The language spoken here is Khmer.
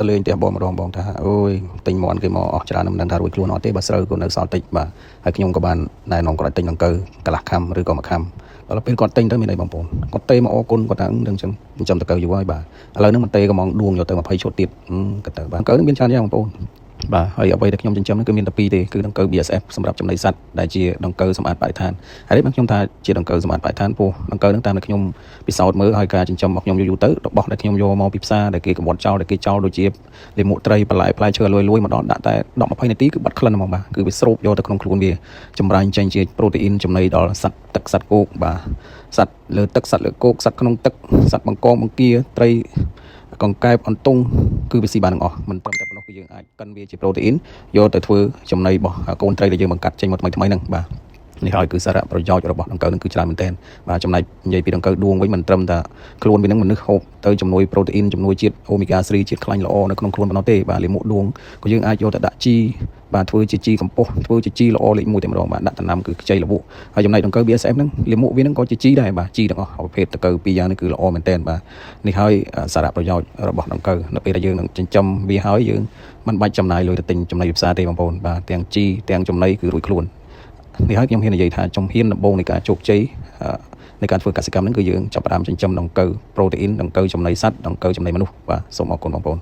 តលេងផ្ទះបងម្ដងបងថាអូយទិញមន់គេមកអស់ច្រើនមិនដឹងថារួចខ្លួនអត់ទេបើស្រូវក៏នៅសល់តិចបាទហើយខ្ញុំក៏បានណែនាំគាត់ទិញដង្កូវកន្លះខាំឬក៏មួយខាំដល់ពេលគាត់ទិញទៅមានអីបងប្អូនគាត់ទេមកអរគុណគាត់ថានឹងចឹងដង្កូវយូរហើយបាទឥឡូវហ្នឹងមិនទេក៏មកដួងយកទៅ20ឈុតទៀតគាត់ទៅបាទដង្កូវហ្នឹងមានច្រើនយ៉ាងបងប្អូនបាទហើយអ្វីដែលខ្ញុំចិញ្ចឹមហ្នឹងគឺមានតែពីរទេគឺដង្កូវ BSF សម្រាប់ចំណីសត្វដែលជាដង្កូវសម្អាតបរិស្ថានហើយនេះខ្ញុំថាជាដង្កូវសម្អាតបរិស្ថានពោះដង្កូវហ្នឹងតាមដែលខ្ញុំពិសោធន៍មើលហើយការចិញ្ចឹមរបស់ខ្ញុំយូរទៅរបស់ដែលខ្ញុំយកមកពីផ្សារដែលគេកបត់ចោលដែលគេចោលដូចជាលាមកត្រីបន្លែផ្លែឈើលួយមកដល់ដាក់តែ10-20នាទីគឺបាត់ក្លិនហ្មងបាទគឺវាស្រូបយកទៅក្នុងខ្លួនវាចម្រាញ់ចេញជាប្រូតេអ៊ីនចំណីដល់សត្វទឹកសត្វគោកបាទសត្វលើទឹកសត្វលើគោកសត្វក្នុងទឹកសត្វបង្កងបង្គាត្រីកង្កែបអន្ទង់គឺវាស៊ីបានទាំងអស់មិនត្រឹមតែប៉ុណ្ណោះគឺយើងអាចកិនវាជាប្រូតេអ៊ីនយកទៅធ្វើចំណីរបស់កូនត្រីដែលយើងបង្កាត់ចេញមកថ្មីហ្នឹងបាទនេះហើយគឺសារៈប្រយោជន៍របស់ដង្កូវនឹងគឺច្រើនមែនទែនបាទចំណែកនិយាយពីដង្កូវដួងវិញមិនត្រឹមតែខ្លួនវានឹងមនុស្សហូបទៅជំនួយប្រូតេអ៊ីនជំនួយជាតិអូមេហ្គា3ជាតិខ្លាញ់ល្អនៅក្នុងខ្លួនប៉ុណ្ណោះទេបាទលាមកដួងក៏យើងអាចយកទៅដាក់ជីបាទធ្វើជាជីកំប៉ុស្តធ្វើជាជីល្អលេខ1តែម្ដងបាទដាក់ដំណាំគឺខ្ចីលបុហើយចំណែកដង្កូវ BSF ហ្នឹងលាមកវាហ្នឹងក៏ជាជីដែរបាទជីទាំងអស់ប្រភេទដង្កូវពីរយ៉ាងនេះគឺល្អមែនទែនបាទនេះហើយសារៈប្រយោជន៍របស់ដង្កូវនៅពេលដែលយើងនឹងចិញ្ចឹមវាហើយយើងមិនបាច់ចំណាយលុយទៅទិញចំណីផ្សារទេបងប្អូនបាទទាំងជីទាំងចំណីគឺរួចខ្លួននេះហើយខ្ញុំហ៊ាននិយាយថាជំហានដំបូងនៃការជោគជ័យនៃការធ្វើកសិកម្មហ្នឹងគឺយើងចាប់ផ្ដើមចិញ្ចឹមដង្កូវប្រូតេអ៊ីនដង្កូវចំណីសត្វដង្កូវចំណីមនុស្សបាទសូមអរគុណបងប្អូន